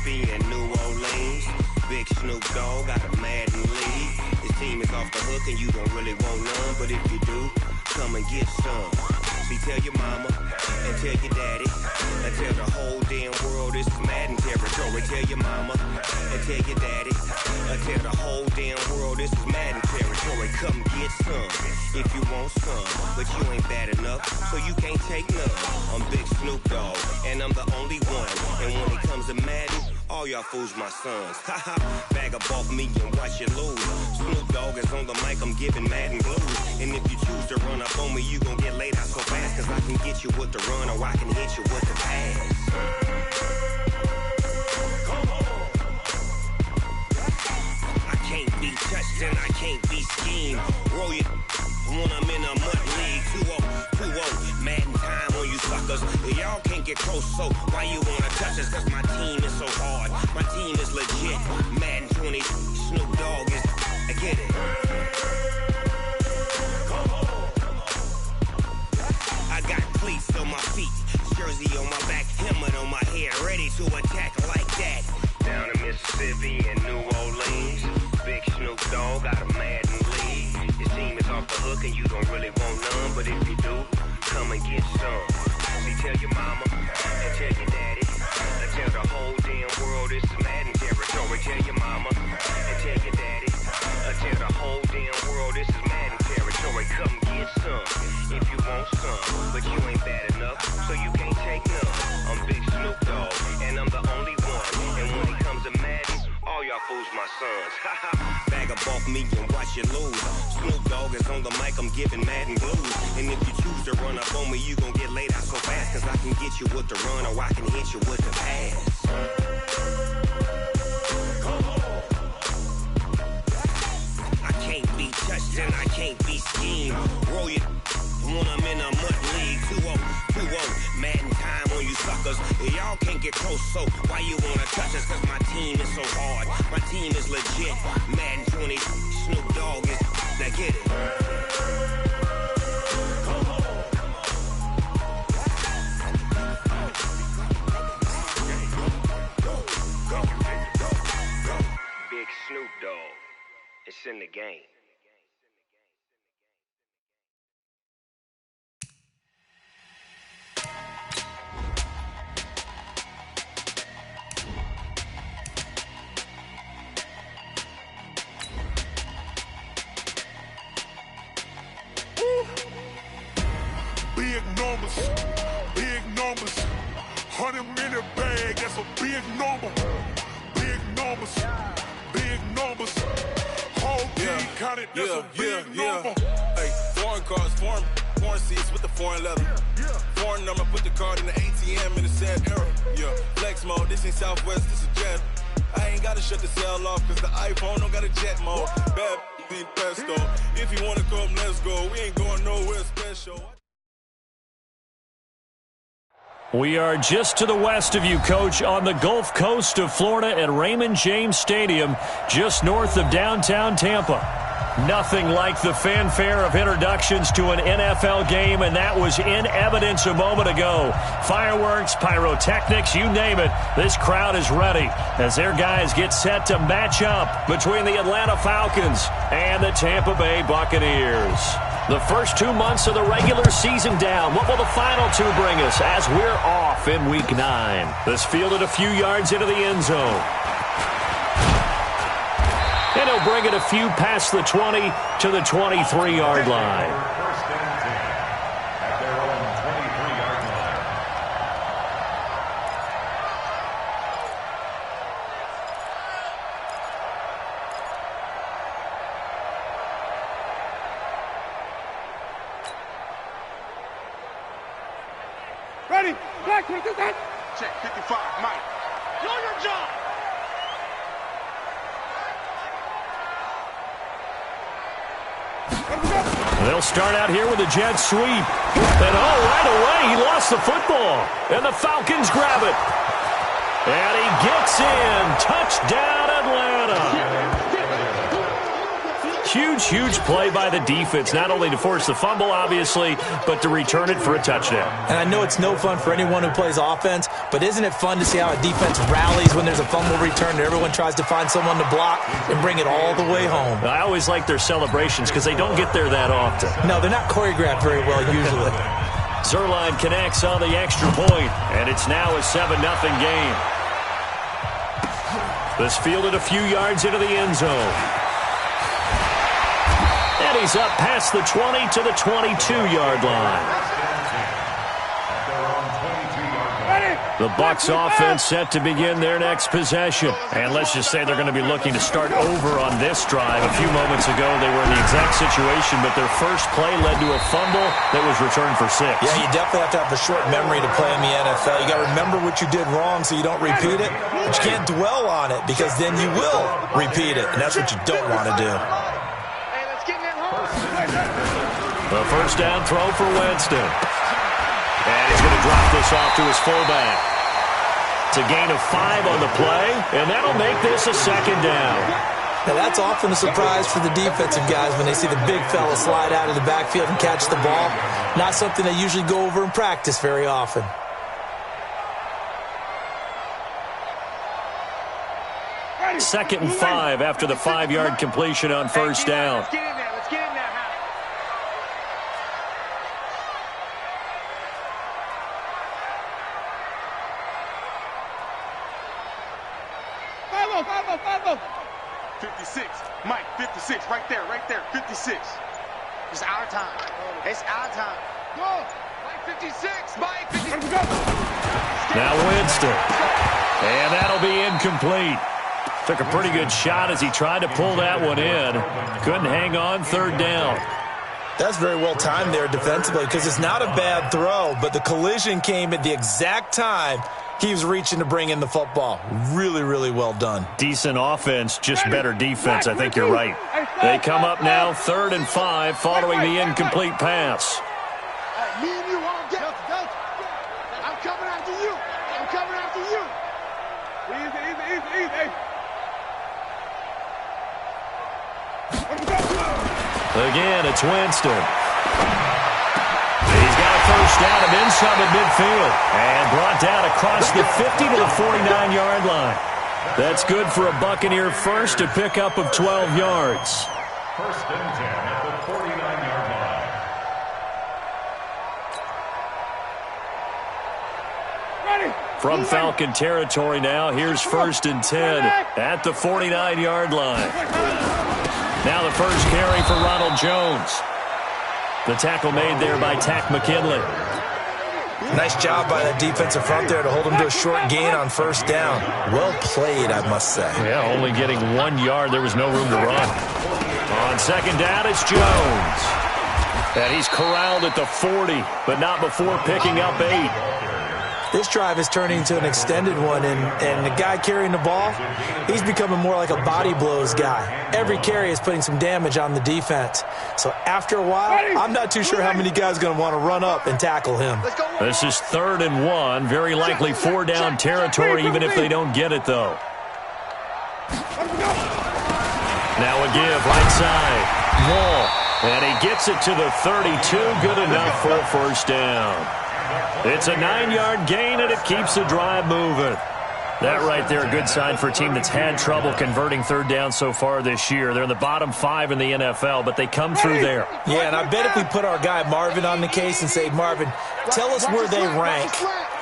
In New Orleans, big Snoop Dogg got a Madden lead. His team is off the hook and you don't really want none, but if you do, come and get some. See, tell your mama and tell your daddy and tell the whole damn world this is Madden territory. Tell your mama and tell your daddy and tell the whole damn world this is Madden territory. Come get some if you want some, but you ain't bad enough, so you can't take none. I'm Big Snoop Dogg and I'm the only one, and when it comes to Madden, all y'all fools my sons. Haha, bag up off me and watch you lose. Snoop Dogg is on the mic, I'm giving Madden blues. And if you choose to run up on me, you gon' get laid out so fast, cause I can get you with the run or I can hit you with the pass. Come on. I can't be touched and I can't be schemed. Roll you when I'm in a mud league. 2-0, Madden time on you suckers. Y'all can't get close, so why you wanna touch us? Cause my team is so hard, my team is legit. Madden 20, Snoop Dogg is, I get it. Come on. I got cleats on my feet, jersey on my back, helmet on my head, ready to attack like that. Down in Mississippi and New Orleans, big Snoop Dogg got a Madden lead. His team is off the hook and you don't really want none, but if you do, come and get some. See, tell your mama and tell your daddy and tell the whole damn world this is Madden territory. Tell your mama and tell your daddy and tell the whole damn world this is Madden territory. Come get some if you want some, but you ain't bad enough, so you can't take none. I'm Big Snoop Dogg and I'm the only one, and when it comes to Madden, all y'all fools my sons. Haha, bag up off me and watch you lose. Snoop Dogg is on the mic, I'm giving Madden blues. And if you choose to run up on me, you gon' get laid out so fast, cause I can get you with the run or I can hit you with the pass. Come on. I can't be touched and I can't be schemed. Roll you when I'm in a mud league. 2-0, Madden time on you suckers. Y'all can't get close, so why you wanna touch us? Cause my team is so hard, my team is legit. Madden 20, Snoop Dogg is, now get it. Come on. Go. Big Snoop Dogg, it's in the game. Big numbers, 100-minute bag, that's a big number. Big numbers, whole team counted, that's a big number. Hey, foreign cars, foreign seats with the foreign leather. Foreign number, put the card in the ATM in the sad era. Yeah, flex mode, this ain't Southwest, this is jet. I ain't gotta shut the cell off, cause the iPhone don't got a jet mode. Bad need pesto, if you wanna come, let's go. We ain't going nowhere special. We are just to the west of you, Coach, on the Gulf Coast of Florida at Raymond James Stadium, just north of downtown Tampa. Nothing like the fanfare of introductions to an NFL game, and that was in evidence a moment ago. Fireworks, pyrotechnics, you name it. This crowd is ready as their guys get set to match up between the Atlanta Falcons and the Tampa Bay Buccaneers. The first 2 months of the regular season down. What will the final two bring us as we're off in Week 9? This fielded a few yards into the end zone. And he'll bring it a few past the 20 to the 23-yard line. Ready, back, check 55, Mike. Do your job. They'll start out here with a jet sweep. And right away, he lost the football. And the Falcons grab it. And he gets in. Touchdown, Atlanta. Huge play by the defense, not only to force the fumble, obviously, but to return it for a touchdown. And I know it's no fun for anyone who plays offense, but isn't it fun to see how a defense rallies when there's a fumble return and everyone tries to find someone to block and bring it all the way home? I always like their celebrations because they don't get there that often. No, they're not choreographed very well usually. Zerline connects on the extra point, and it's now a 7-0 game. This fielded a few yards into the end zone. And he's up past the 20 to the 22-yard line. The Bucs offense set to begin their next possession. And let's just say they're going to be looking to start over on this drive. A few moments ago, they were in the exact situation, but their first play led to a fumble that was returned for 6. Yeah, you definitely have to have a short memory to play in the NFL. You got to remember what you did wrong so you don't repeat it. But you can't dwell on it because then you will repeat it, and that's what you don't want to do. The first down throw for Winston. And he's going to drop this off to his fullback. It's a gain of 5 on the play, and that'll make this a second down. Now that's often a surprise for the defensive guys when they see the big fella slide out of the backfield and catch the ball. Not something they usually go over in practice very often. Second and 5 after the 5-yard completion on first down. Mike, 56, right there, 56. It's our time. It's our time. Go, Mike, 56, Mike, 56. Now Winston. And that'll be incomplete. Took a pretty good shot as he tried to pull that one in. Couldn't hang on, third down. That's very well timed there defensively because it's not a bad throw, but the collision came at the exact time he was reaching to bring in the football. Really, really well done. Decent offense, just better defense. I think you're right. They come up now, 3rd and 5, following the incomplete pass. Me and you won't get. I'm coming after you. I'm coming after you. Easy. Again, it's Winston. He's got a first down and then some at midfield. And brought down across the 50 to the 49-yard line. That's good for a Buccaneer first, a pickup of 12 yards. First and 10 at the 49-yard line. From Falcon territory now, here's 1st and 10 at the 49-yard line. Now the first carry for Ronald Jones. The tackle made there by Tack McKinley. Nice job by that defensive front there to hold him to a short gain on first down. Well played, I must say. Yeah, only getting 1 yard. There was no room to run. On second down, it's Jones. And he's corralled at the 40, but not before picking up 8. This drive is turning into an extended one, and the guy carrying the ball, he's becoming more like a body blows guy. Every carry is putting some damage on the defense. So after a while, I'm not too sure how many guys are going to want to run up and tackle him. This is 3rd and 1, very likely 4-down territory, even if they don't get it, though. Now a give, right side. Wall, and he gets it to the 32, good enough for a first down. It's a 9-yard gain, and it keeps the drive moving. That right there, a good sign for a team that's had trouble converting third down so far this year. They're in the bottom 5 in the NFL, but they come through there. Yeah, and I bet if we put our guy Marvin on the case and say, Marvin, tell us where they rank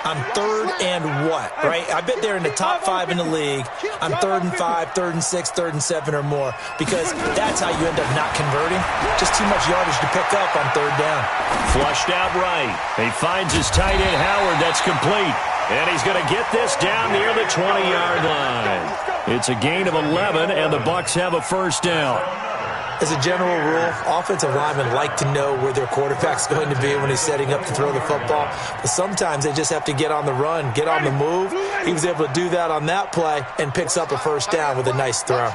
on 3rd and what, right? I bet they're in the top 5 in the league on 3rd and 5, 3rd and 6, 3rd and 7 or more, because that's how you end up not converting. Just too much yardage to pick up on 3rd down. Flushed out right. He finds his tight end, Howard. That's complete. And he's going to get this down near the 20-yard line. It's a gain of 11, and the Bucs have a first down. As a general rule, offensive linemen like to know where their quarterback's going to be when he's setting up to throw the football. But sometimes they just have to get on the run, get on the move. He was able to do that on that play and picks up a first down with a nice throw.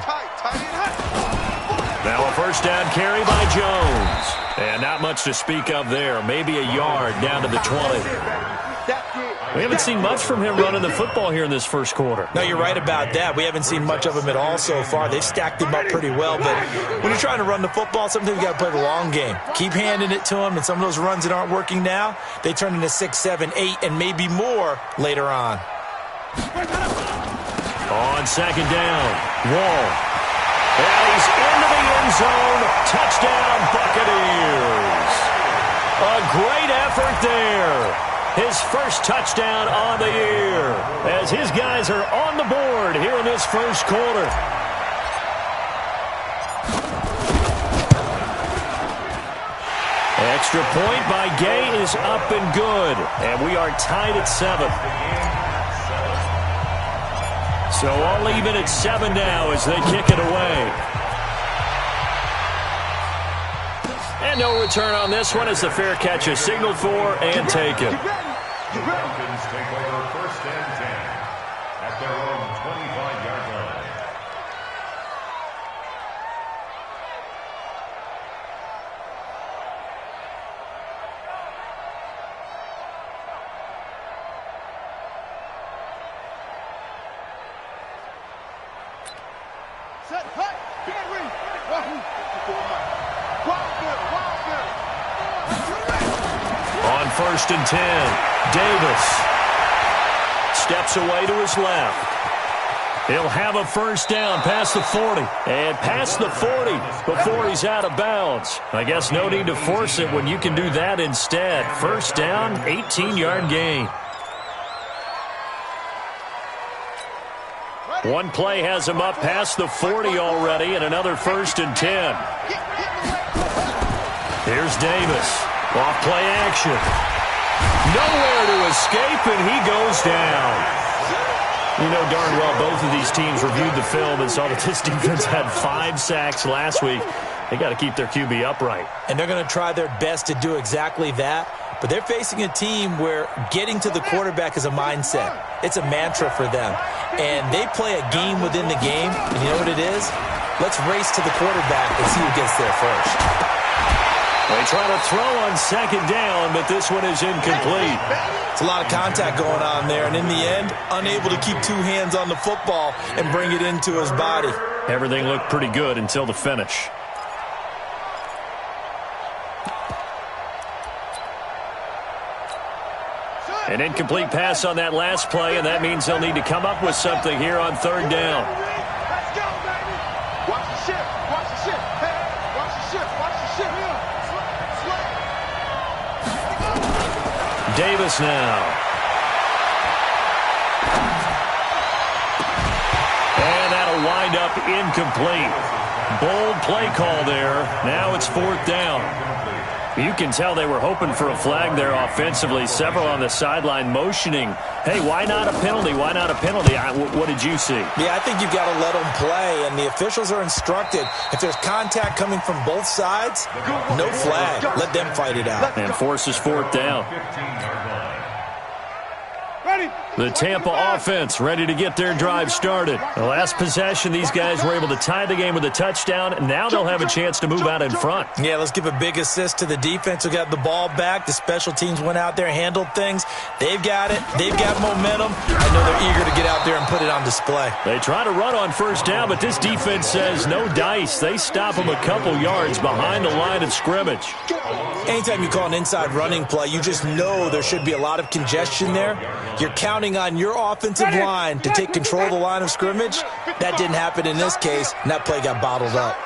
Now Now a first down carry by Jones. And not much to speak of there. Maybe a yard down to the 20. We haven't seen much from him running the football here in this first quarter. No, you're right about that. We haven't seen much of him at all so far. They've stacked him up pretty well, but when you're trying to run the football, sometimes you got to play the long game. Keep handing it to him, and some of those runs that aren't working now, they turn into 6, 7, 8, and maybe more later on. On second down, Wall. And he's into the end zone. Touchdown, Buccaneers. A great effort there. His first touchdown on the year as his guys are on the board here in this first quarter. Extra point by Gay is up and good, and we are tied at 7. So all even at 7 now as they kick it away. And no return on this one as the fair catch is signaled for and taken. The Falcons take over first and 10 at their own 25-yard line. Set, cut, get ready. On first and 10, Davis steps away to his left. He'll have a first down past the 40. And past the 40 before he's out of bounds. I guess no need to force it when you can do that instead. First down, 18-yard gain. One play has him up past the 40 already, and another first and 10. Here's Davis. Off play action. Nowhere to escape, and he goes down. You know darn well both of these teams reviewed the film and saw that this defense had 5 sacks last week. They got to keep their QB upright. And they're going to try their best to do exactly that. But they're facing a team where getting to the quarterback is a mindset. It's a mantra for them. And they play a game within the game. And you know what it is? Let's race to the quarterback and see who gets there first. They try to throw on second down, but this one is incomplete. It's a lot of contact going on there. And in the end, unable to keep 2 hands on the football and bring it into his body. Everything looked pretty good until the finish. An incomplete pass on that last play, and that means they'll need to come up with something here on third down. Let's go, baby. Watch the shift. Watch the shift. Hey, watch the shift. Watch the shift. Davis now. And that'll wind up incomplete. Bold play call there. Now it's fourth down. You can tell they were hoping for a flag there offensively. Several on the sideline motioning. Hey, why not a penalty? Why not a penalty? What did you see? Yeah, I think you've got to let them play, and the officials are instructed. If there's contact coming from both sides, no flag. Let them fight it out. And forces fourth down. The Tampa offense ready to get their drive started. The last possession, these guys were able to tie the game with a touchdown. Now they'll have a chance to move out in front. Yeah, let's give a big assist to the defense who got the ball back. The special teams went out there, handled things. They've got it. They've got momentum. I know they're eager to get out there and put it on display. They try to run on first down, but this defense says no dice. They stop them a couple yards behind the line of scrimmage. Anytime you call an inside running play, you just know there should be a lot of congestion there. You're counting on your offensive line to take control of the line of scrimmage. That didn't happen in this case, and that play got bottled up.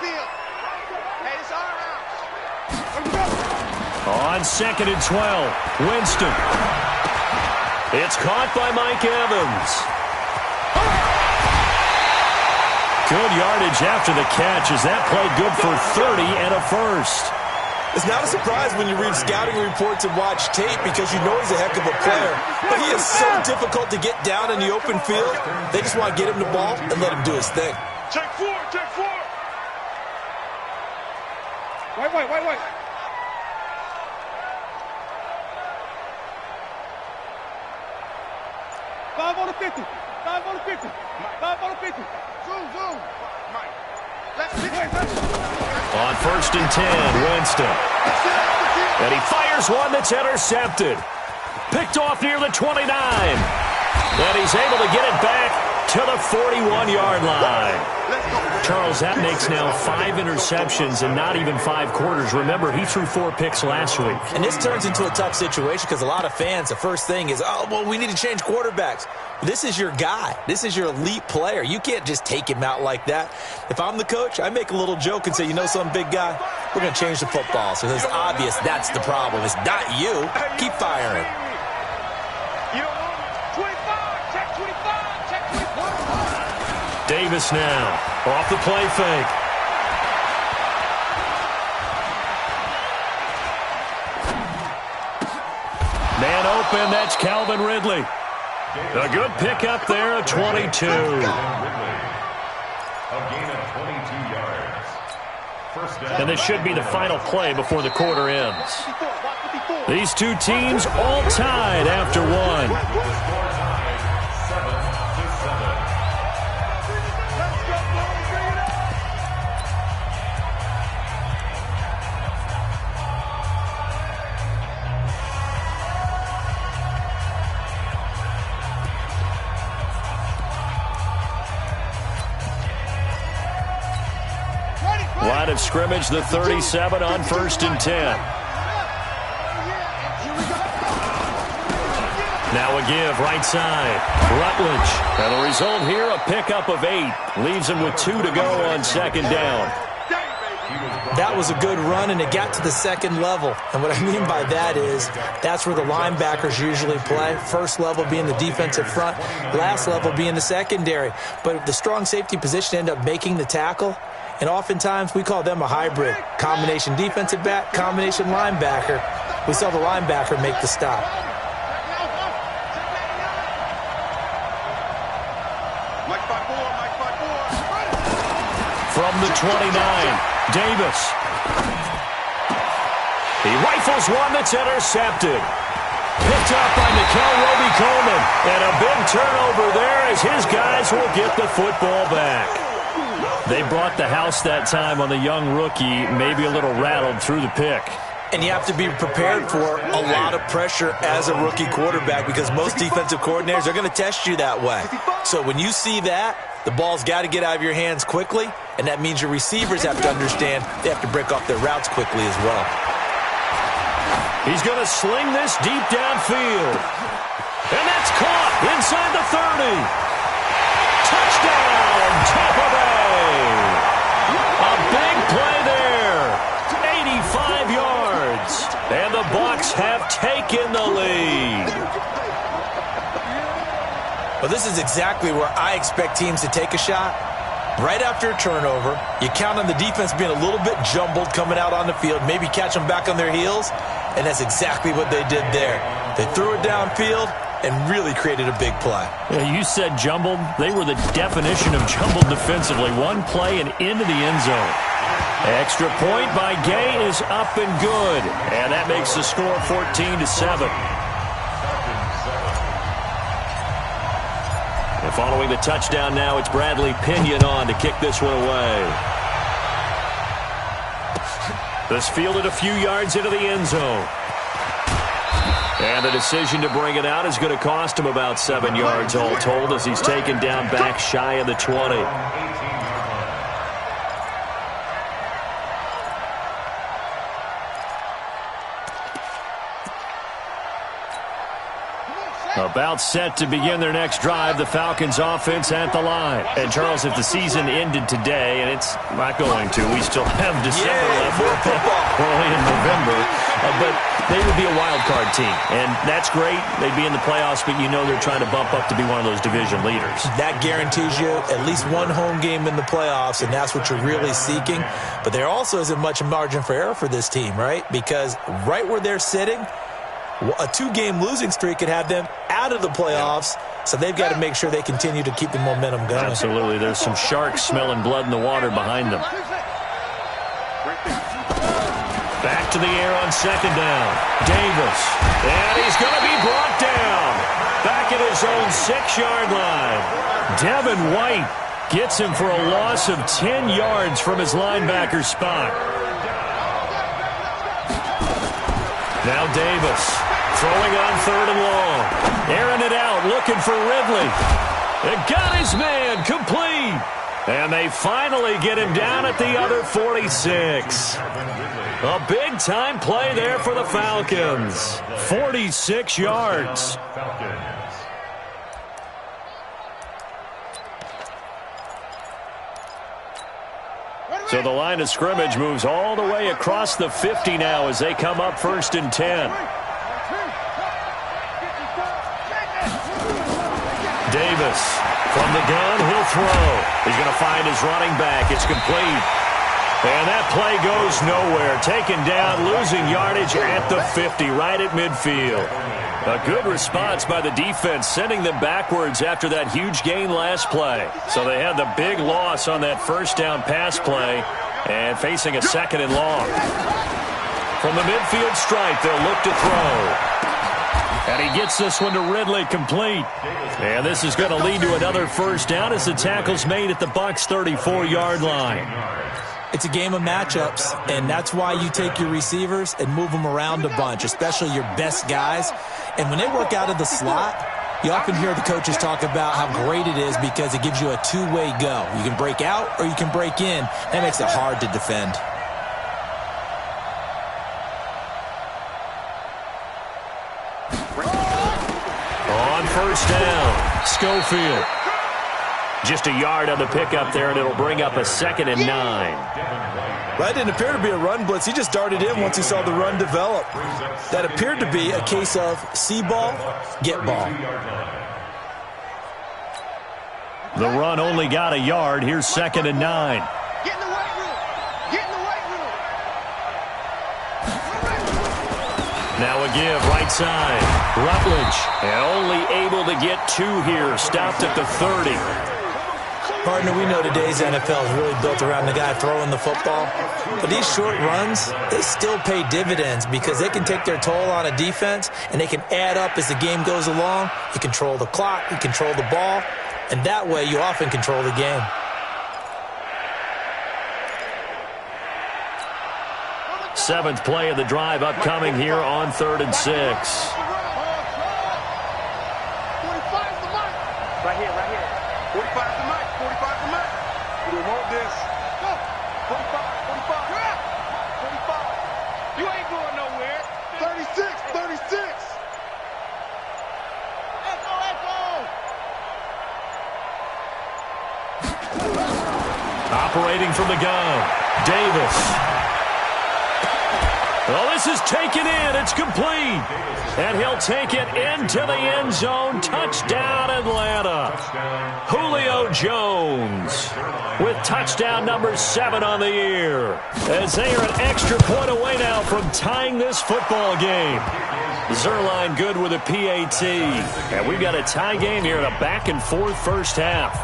On second and 12, Winston. It's caught by Mike Evans. Good yardage after the catch. Is that play good for 30 and a first? It's not a surprise when you read scouting reports and watch tape because you know he's a heck of a player. But he is so difficult to get down in the open field. They just want to get him the ball and let him do his thing. Check four. Wait. 5 on the 50. 5 on the 50. 5 on the 50. Zoom. Mike. Let's On 1st and 10, Winston. And he fires one that's intercepted. Picked off near the 29. And he's able to get it back to the 41-yard line. Charles, that makes now 5 interceptions in not even 5 quarters. Remember, he threw 4 picks last week. And this turns into a tough situation because a lot of fans, the first thing is, oh, well, we need to change quarterbacks. This is your guy. This is your elite player. You can't just take him out like that. If I'm the coach, I make a little joke and say, you know something, big guy? We're going to change the football. So it's obvious that's the problem. It's not you. Keep firing. Davis now off the play fake. Man open, that's Calvin Ridley. A good pickup there at 22. A gain of 22 yards. First down. And this should be the final play before the quarter ends. These two teams all tied after one. Line of scrimmage, the 37 on 1st and 10. Now a give, right side. Rutledge. And the result here, a pickup of 8. Leaves him with 2 to go on 2nd down. That was a good run, and it got to the 2nd level. And what I mean by that is that's where the linebackers usually play. First level being the defensive front, last level being the secondary. But the strong safety position ended up making the tackle. And oftentimes we call them a hybrid. Combination defensive back, combination linebacker. We saw the linebacker make the stop. From the 29, Davis. He rifles one that's intercepted. Picked up by Nickel Roby-Coleman. And a big turnover there as his guys will get the football back. They brought the house that time on the young rookie, maybe a little rattled through the pick. And you have to be prepared for a lot of pressure as a rookie quarterback because most defensive coordinators are going to test you that way. So when you see that, the ball's got to get out of your hands quickly, and that means your receivers have to understand they have to break off their routes quickly as well. He's going to sling this deep downfield. And that's caught inside the 30. Touchdown, Tampa Bay. A big play there. 85 yards. And the Bucs have taken the lead. Well, this is exactly where I expect teams to take a shot. Right after a turnover, you count on the defense being a little bit jumbled coming out on the field, maybe catch them back on their heels, and that's exactly what they did there. They threw it downfield and really created a big play. Yeah, you said jumbled. They were the definition of jumbled defensively. One play and into the end zone. Extra point by Gay is up and good. And that makes the score 14-7. And following the touchdown now, it's Bradley Pinion on to kick this one away. This fielded a few yards into the end zone. And the decision to bring it out is going to cost him about 7 yards all told as he's taken down back shy of the 20. About set to begin their next drive, the Falcons offense at the line. And Charles, if the season ended today, and it's not going to, we still have December left, early in November, but they would be a wild card team. And that's great. They'd be in the playoffs, but you know they're trying to bump up to be one of those division leaders. That guarantees you at least one home game in the playoffs, and that's what you're really seeking. But there also isn't much margin for error for this team, right? Because right where they're sitting, a 2-game losing streak could have them out of the playoffs, so they've got to make sure they continue to keep the momentum going. Absolutely. There's some sharks smelling blood in the water behind them. Back to the air on 2nd down. Davis. And he's going to be brought down. Back at his own 6-yard line. Devin White Gets him for a loss of 10 yards from his linebacker spot. Now Davis throwing on 3rd and long. Airing it out, looking for Ridley. It got his man complete. And they finally get him down at the other 46. A big-time play there for the Falcons. 46 yards. So the line of scrimmage moves all the way across the 50 now as they come up 1st and 10. Davis from the gun, he'll throw. He's going to find his running back. It's complete. And that play goes nowhere. Taken down, losing yardage at the 50, right at midfield. A good response by the defense, sending them backwards after that huge gain last play. So they had the big loss on that 1st down pass play and facing a 2nd and long. From the midfield stripe, they'll look to throw. And he gets this one to Ridley, complete. And this is going to lead to another 1st down as the tackle's made at the Bucs 34-yard line. It's a game of matchups, and that's why you take your receivers and move them around a bunch, especially your best guys. And when they work out of the slot, you often hear the coaches talk about how great it is because it gives you a two-way go. You can break out or you can break in. That makes it hard to defend. On 1st down, Schofield. Just a yard on the pickup there, and it'll bring up a 2nd and 9. That didn't appear to be a run blitz. He just darted in once he saw the run develop. That appeared to be a case of see ball, get ball. The run only got a yard. Here's 2nd and 9. Get in the weight room. Get in the weight room. Now a give, right side. Rutledge, and only able to get 2 here. Stopped at the 30. Partner, we know today's NFL is really built around the guy throwing the football. But these short runs, they still pay dividends because they can take their toll on a defense, and they can add up as the game goes along. You control the clock, you control the ball, and that way you often control the game. Seventh play of the drive upcoming here on 3rd and 6. Right here, right here. 45 to Mike, 45 to Mike. We want this. Go. 45, 45. Yeah. 45. You ain't going nowhere. 36, 36. Echo, echo. Operating from the gun, Davis. Well, this is taken in. It's complete. And he'll take it into the end zone. Touchdown, Atlanta. Julio Jones with touchdown number 7 on the year. As they are an extra point away now from tying this football game. Zerline good with a PAT. And we've got a tie game here in a back-and-forth first half.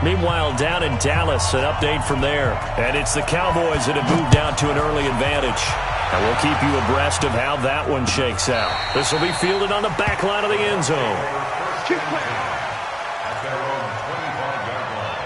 Meanwhile, down in Dallas, an update from there. And it's the Cowboys that have moved out to an early advantage. And we'll keep you abreast of how that one shakes out. This will be fielded on the back line of the end zone. At their own 25-yard line.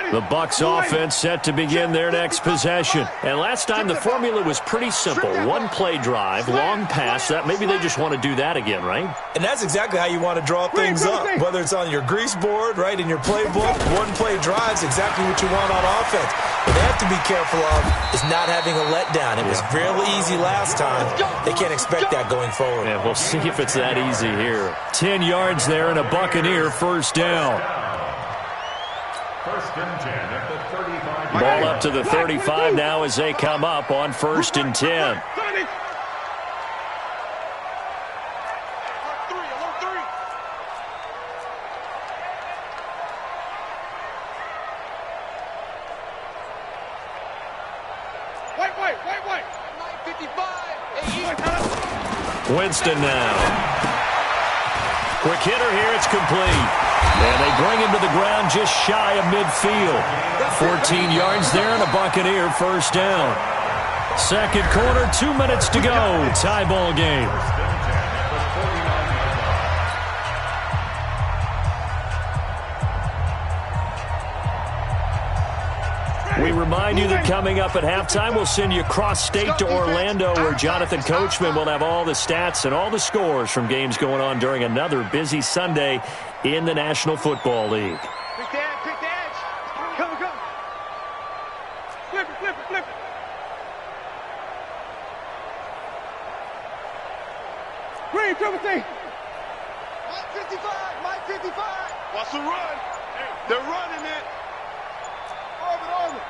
The Bucs offense set to begin their next possession. And last time the formula was pretty simple. One play drive, long pass. That maybe they just want to do that again, right? And that's exactly how you want to draw things up. Whether it's on your grease board, right, in your playbook, one play drive is exactly what you want on offense. What they have to be careful of is not having a letdown. It was fairly easy last time. They can't expect that going forward. Yeah, we'll see if it's that easy here. 10 yards there and a Buccaneer first down. First and 10 at the 35. Ball up to the 35 now as they come up on 1st and 10. Wait. Winston now. Quick hitter here, it's complete. And they bring him to the ground just shy of midfield. 14 yards there and a Buccaneer first down. Second quarter, 2 minutes to go. Tie ball game. We remind you that coming up at halftime, we'll send you cross-state to Orlando, where Jonathan Coachman will have all the stats and all the scores from games going on during another busy Sunday in the National Football League. Quick the edge. Come. Flip it. Green, triple T. Mike 55. What's the run? They're running it. Orbit.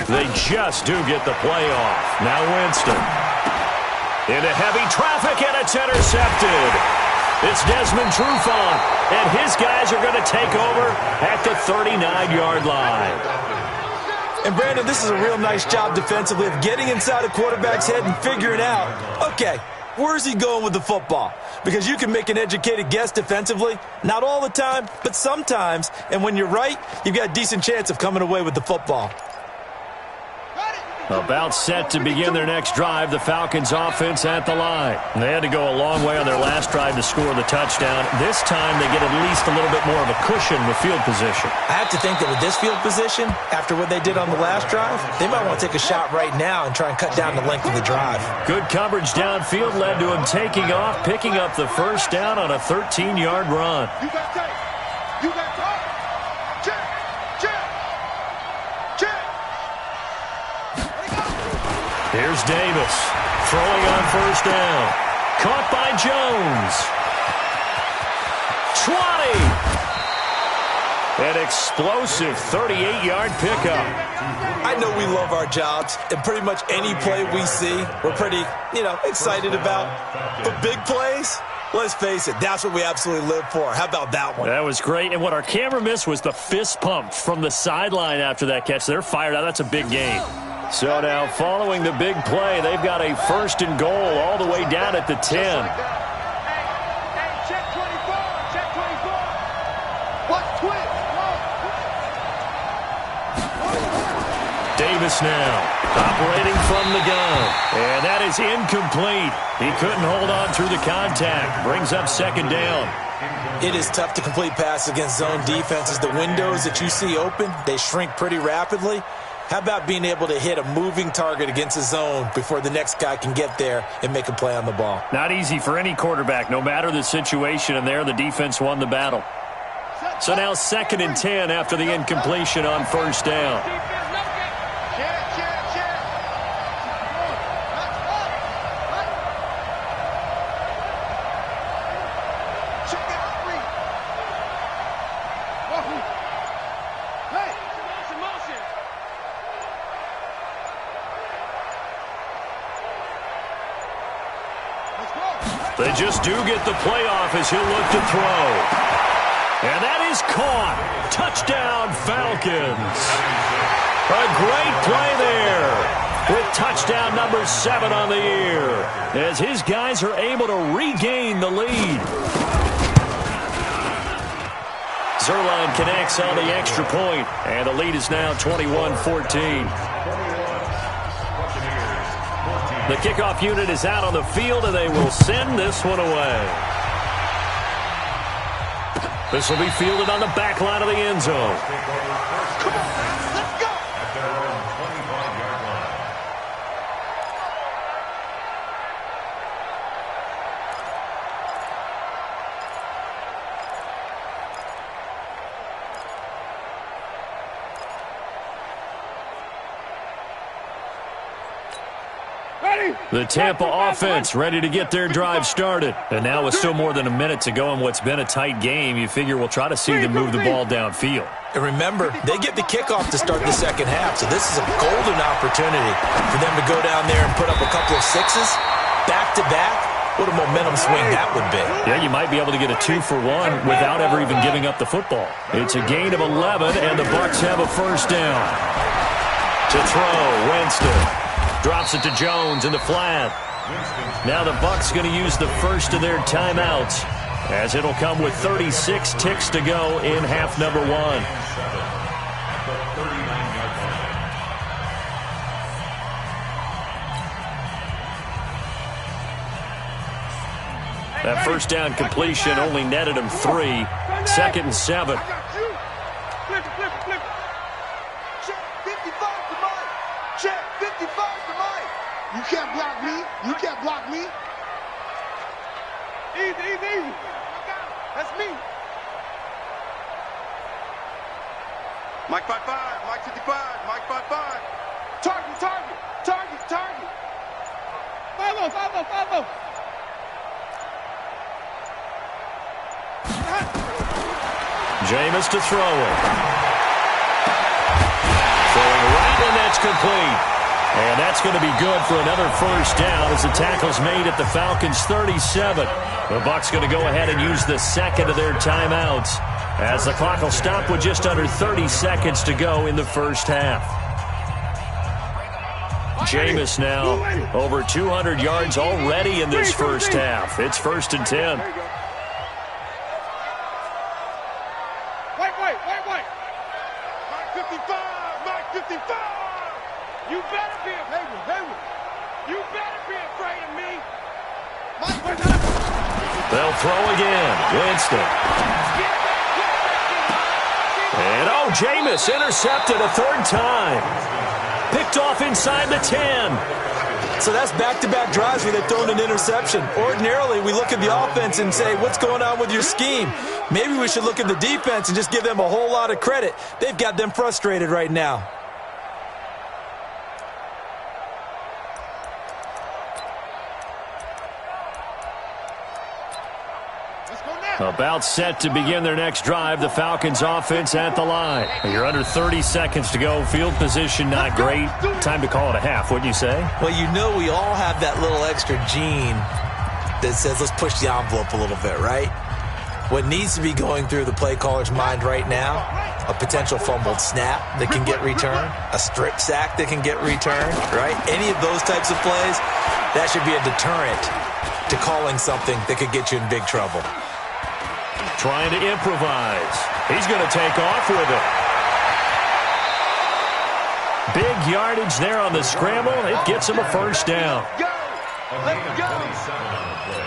They just do get the play off. Now Winston. Into heavy traffic, and it's intercepted. It's Desmond Trufant, and his guys are going to take over at the 39-yard line. And, Brandon, this is a real nice job defensively of getting inside a quarterback's head and figuring out, okay, where's he going with the football? Because you can make an educated guess defensively. Not all the time, but sometimes. And when you're right, you've got a decent chance of coming away with the football. About set to begin their next drive, the Falcons offense at the line. They had to go a long way on their last drive to score the touchdown. This time they get at least a little bit more of a cushion with field position. I have to think that with this field position, after what they did on the last drive, they might want to take a shot right now and try and cut down the length of the drive. Good coverage downfield led to him taking off, picking up the first down on a 13-yard run. You got tape. Check. Here's Davis, throwing on first down. Caught by Jones. 20! An explosive 38-yard pickup. I know we love our jobs, and pretty much any play we see, we're pretty, excited about. But big plays, let's face it, that's what we absolutely live for. How about that one? That was great, and what our camera missed was the fist pump from the sideline after that catch. They're fired out. That's a big gain. So now, following the big play, they've got a first and goal all the way down at the 10. Hey, check 24. Watch twist. Davis now, operating from the gun. And that is incomplete. He couldn't hold on through the contact. Brings up second down. It is tough to complete passes against zone defenses. The windows that you see open, they shrink pretty rapidly. How about being able to hit a moving target against a zone before the next guy can get there and make a play on the ball? Not easy for any quarterback, no matter the situation, and there the defense won the battle. So now 2nd and 10 after the incompletion on first down. They just do get the playoff as he'll look to throw. And that is caught. Touchdown, Falcons. A great play there with touchdown number 7 on the year as his guys are able to regain the lead. Zerline connects on the extra point, and the lead is now 21-14. The kickoff unit is out on the field, and they will send this one away. This will be fielded on the back line of the end zone. Come on, let's go. At their own 25-yard line. The Tampa offense ready to get their drive started. And now with still more than a minute to go in what's been a tight game, you figure we'll try to see them move the ball downfield. And remember, they get the kickoff to start the second half, so this is a golden opportunity for them to go down there and put up a couple of sixes back-to-back. What a momentum swing that would be. Yeah, you might be able to get a 2-for-1 without ever even giving up the football. It's a gain of 11, and the Bucs have a first down. To throw, Winston. Drops it to Jones in the flat. Now the Bucs going to use the first of their timeouts, as it'll come with 36 ticks to go in half number 1. That first down completion only netted him 3. 2nd and 7. Flip it. Check 55 to Mike. Check 55 to Mike. You can't block me. You can't block me. Easy. That's me. Mike 55. Mike 55. Mike 55. Target. 5-0. Jameis to throw it. Throwing right, and that's complete. And that's going to be good for another first down as the tackle's made at the Falcons' 37. The Bucs going to go ahead and use the second of their timeouts, as the clock will stop with just under 30 seconds to go in the first half. Jameis now over 200 yards already in this first half. It's 1st and 10. Wait. Mike 55. You better be afraid. You better be afraid of me. They'll throw again. Winston. And Jameis intercepted a 3rd time. Picked off inside the 10. So that's back-to-back drives where they've thrown an interception. Ordinarily, we look at the offense and say, what's going on with your scheme? Maybe we should look at the defense and just give them a whole lot of credit. They've got them frustrated right now. About set to begin their next drive. The Falcons offense at the line. You're under 30 seconds to go. Field position not great. Time to call it a half, wouldn't you say? Well, you know we all have that little extra gene that says let's push the envelope a little bit, right? What needs to be going through the play caller's mind right now, a potential fumbled snap that can get returned, a strip sack that can get returned, right? Any of those types of plays, that should be a deterrent to calling something that could get you in big trouble. Trying to improvise. He's going to take off with it. Big yardage there on the scramble. It gets him a first down. A gain of 27 on the play.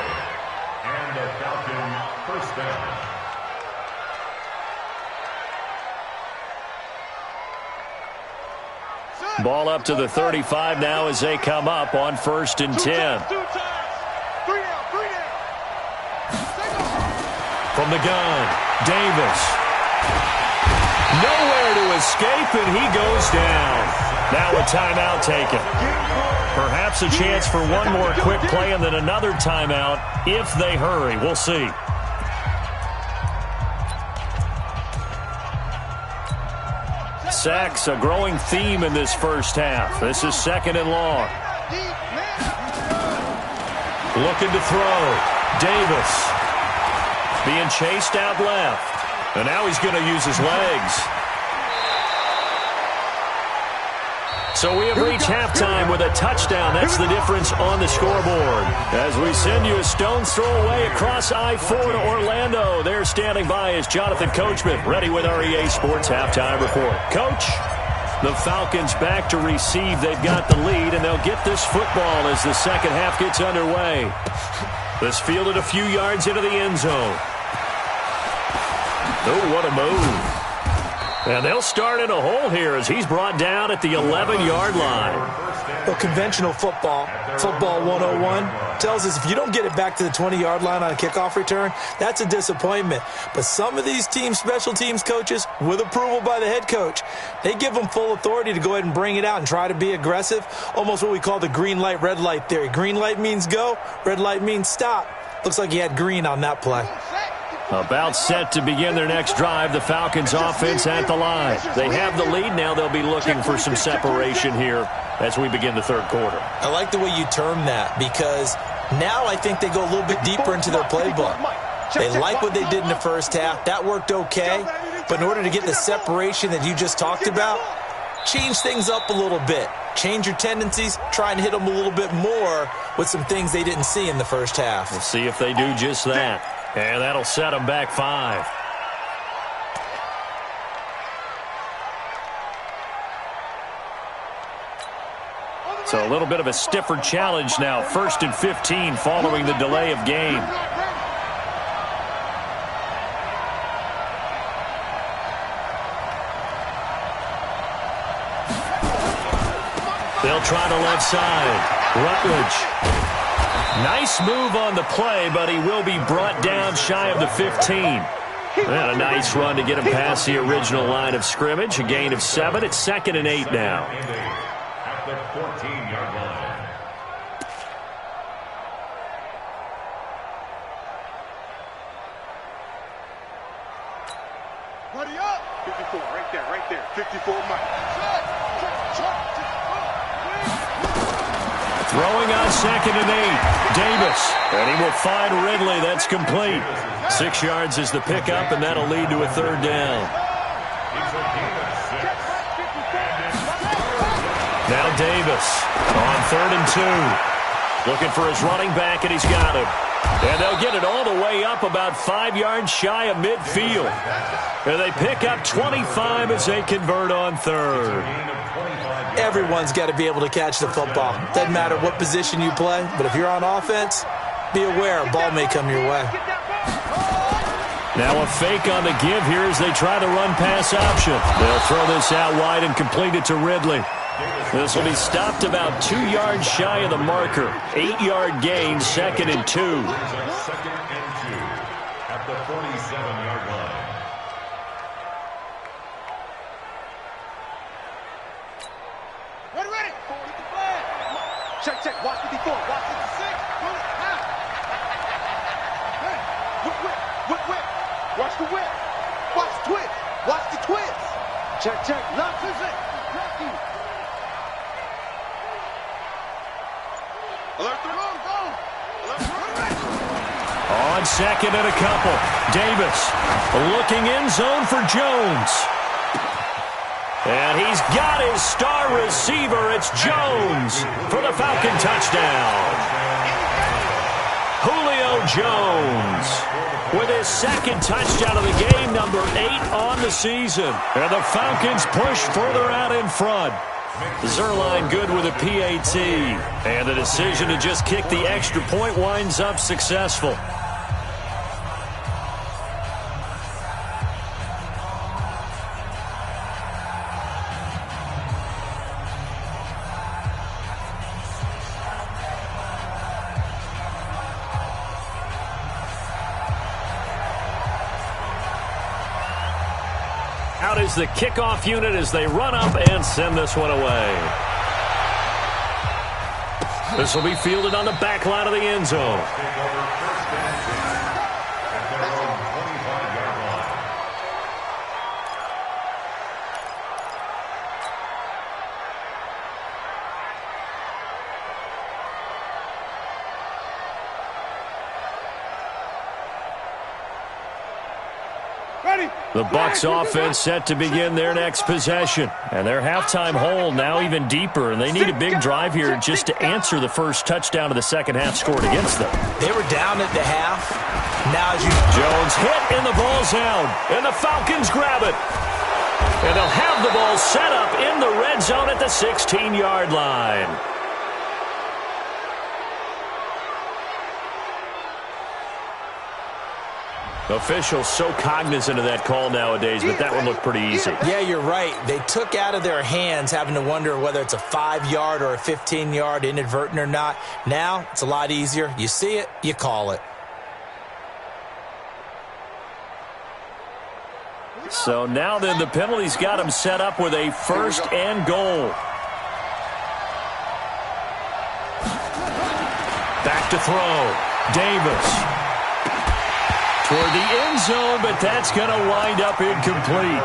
And a Falcon first down. Ball up to the 35 now as they come up on 1st and 10. From the gun, Davis. Nowhere to escape, and he goes down. Now a timeout taken. Perhaps a chance for one more quick play and then another timeout if they hurry. We'll see. Sacks, a growing theme in this first half. This is 2nd and long. Looking to throw. Davis. Being chased out left. And now he's going to use his legs. So we have reached halftime with a touchdown. That's the difference on the scoreboard. As we send you a stone's throw away across I-4 to Orlando. There standing by is Jonathan Coachman, ready with our EA Sports Halftime Report. Coach, the Falcons back to receive. They've got the lead, and they'll get this football as the second half gets underway. This fielded a few yards into the end zone. Oh, what a move. And they'll start in a hole here as he's brought down at the 11-yard line. Well, conventional football 101, tells us if you don't get it back to the 20-yard line on a kickoff return, that's a disappointment. But some of these team special teams coaches, with approval by the head coach, they give them full authority to go ahead and bring it out and try to be aggressive, almost what we call the green light, red light theory. Green light means go, red light means stop. Looks like he had green on that play. About set to begin their next drive, the Falcons offense at the line. They have the lead. Now they'll be looking for some separation here as we begin the third quarter. I like the way you term that, because now I think they go a little bit deeper into their playbook. They like what they did in the first half. That worked okay. But in order to get the separation that you just talked about, change things up a little bit. change your tendencies, try and hit them a little bit more with some things they didn't see in the first half. We'll see if they do just that. And that'll set them back 5. So a little bit of a stiffer challenge now. 1st and 15 following the delay of game. They'll try the left side. Rutledge. Nice move on the play, but he will be brought down shy of the 15. And a nice run to get him past the original line of scrimmage. A gain of 7. It's 2nd and 8 now. At the 14-yard line. Buddy up. 54, right there. 54, Mike. Throwing on 2nd and 8. Davis. And he will find Ridley. That's complete. 6 yards is the pickup, and that'll lead to a 3rd down. Now Davis on 3rd and 2. Looking for his running back, and he's got him. And they'll get it all the way up about 5 yards shy of midfield. And they pick up 25 as they convert on 3rd. Everyone's got to be able to catch the football. Doesn't matter what position you play, but if you're on offense, be aware a ball may come your way. Now a fake on the give here as they try the run-pass option. They'll throw this out wide and complete it to Ridley. This will be stopped about 2 yards shy of the marker. 8-yard gain, 2nd and 2. 2nd and 2 at the 47-yard line. Ready. Check. Watch 54. Watch 56. Whip. Watch the whip. Watch the twist. Watch the twist. Check. Lock is it. Alert the room. Go. Alert the room. On 2nd and a couple. Davis looking in zone for Jones. And he's got his star receiver. It's Jones for the Falcon touchdown. Julio Jones with his 2nd touchdown of the game, number 8 on the season. And the Falcons push further out in front. Zerline good with a PAT. And the decision to just kick the extra point winds up successful. Out is the kickoff unit as they run up and send this one away. This will be fielded on the back line of the end zone. The Bucs offense set to begin their next possession. And their halftime hole now even deeper. And they need a big drive here just to answer the first touchdown of the second half scored against them. They were down at the half. Now as you... Jones hit and the ball's out. And the Falcons grab it. And they'll have the ball set up in the red zone at the 16-yard line. Officials so cognizant of that call nowadays, but that one looked pretty easy. Yeah, you're right. They took out of their hands having to wonder whether it's a 5-yard or a 15-yard inadvertent or not. Now, it's a lot easier. You see it, you call it. So now then the penalty's got him set up with a 1st and goal. Back to throw. Davis. Toward the end zone, but that's going to wind up incomplete.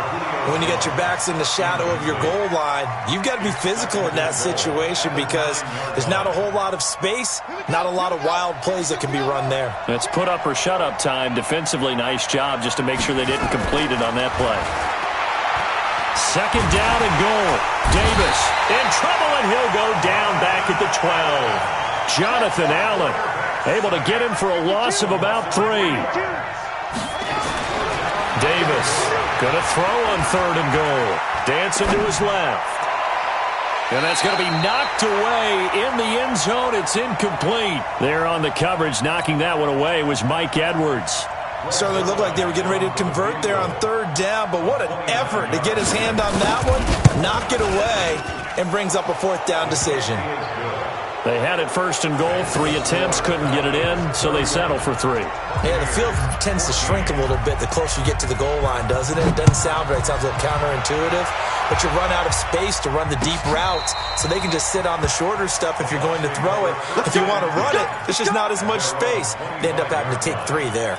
When you get your backs in the shadow of your goal line, you've got to be physical in that situation because there's not a whole lot of space, not a lot of wild plays that can be run there. It's put up or shut up time. Defensively, nice job just to make sure they didn't complete it on that play. Second down and goal. Davis in trouble, and he'll go down back at the 12. Jonathan Allen able to get him for a loss of about 3. Davis going to throw on 3rd and goal. Dancing to his left. And that's going to be knocked away in the end zone. It's incomplete. There on the coverage, knocking that one away was Mike Edwards. Certainly looked like they were getting ready to convert there on 3rd down, but what an effort to get his hand on that one, knock it away, and brings up a 4th down decision. They had it 1st and goal, 3 attempts, couldn't get it in, so they settle for 3. Yeah, the field tends to shrink a little bit the closer you get to the goal line, doesn't it? It doesn't sound right. It sounds a little counterintuitive, but you run out of space to run the deep routes, so they can just sit on the shorter stuff if you're going to throw it. If you want to run it, there's just not as much space. They end up having to take 3 there.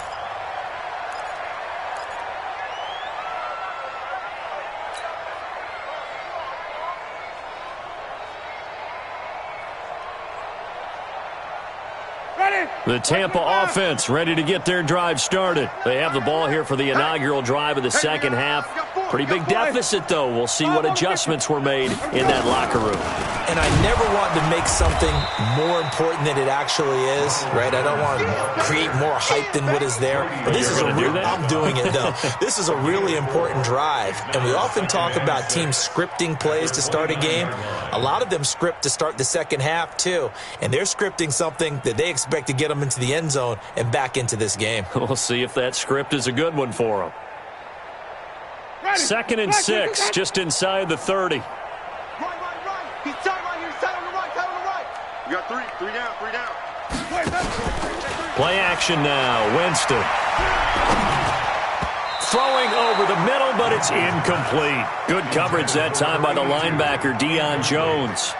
The Tampa offense ready to get their drive started. They have the ball here for the inaugural drive of the second half. Pretty big deficit, though. We'll see what adjustments were made in that locker room. And I never want to make something more important than it actually is, right? I don't want to create more hype than what is there. But this is I'm doing it, though. This is a really important drive. And we often talk about teams scripting plays to start a game. A lot of them script to start the second half, too. And they're scripting something that they expect to get them into the end zone and back into this game. We'll see if that script is a good one for them. 2nd and 6, just inside the 30. Right. He's tight right here. He's tight on the right. You got 3 down. Play action now. Winston. Throwing over the middle, but it's incomplete. Good coverage that time by the linebacker, Deion Jones.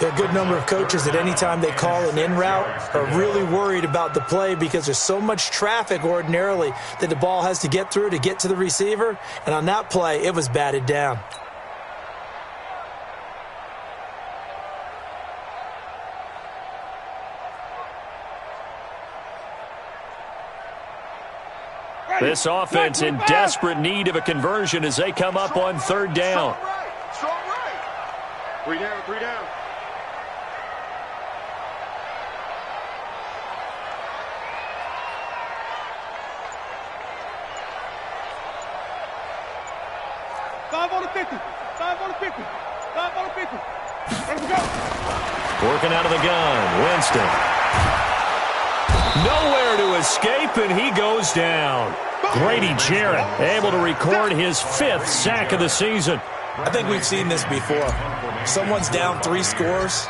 There are a good number of coaches that any time they call an in route are really worried about the play because there's so much traffic ordinarily that the ball has to get through to get to the receiver. And on that play, it was batted down. This offense in desperate need of a conversion as they come up on 3rd down. Strong right. 3 down. Working out of the gun, Winston. Nowhere to escape, and he goes down. Grady Jarrett able to record his 5th sack of the season. I think we've seen this before. Someone's down 3 scores.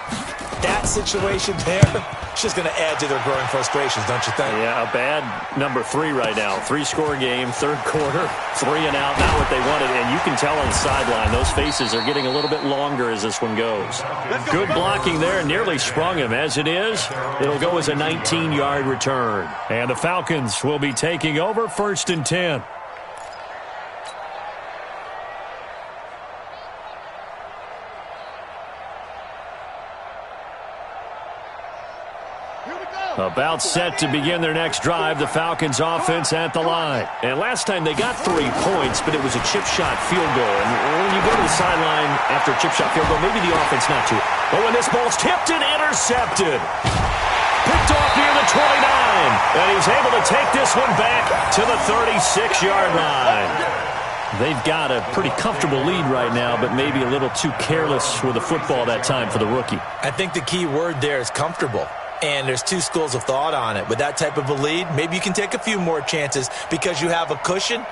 That situation there, it's just going to add to their growing frustrations, don't you think? Yeah, a bad number 3 right now. 3-score game, 3rd quarter, 3 and out, not what they wanted. And you can tell on the sideline, those faces are getting a little bit longer as this one goes. Good blocking there, nearly sprung him. As it is, it'll go as a 19-yard return. And the Falcons will be taking over 1st and 10. About set to begin their next drive, the Falcons offense at the line. And last time they got 3 points, but it was a chip shot field goal. And when you go to the sideline after a chip shot field goal, maybe the offense not to. But when this ball's tipped and intercepted. Picked off near the 29. And he's able to take this one back to the 36-yard line. They've got a pretty comfortable lead right now, but maybe a little too careless with the football that time for the rookie. I think the key word there is comfortable. And there's 2 schools of thought on it. With that type of a lead, maybe you can take a few more chances because you have a cushion.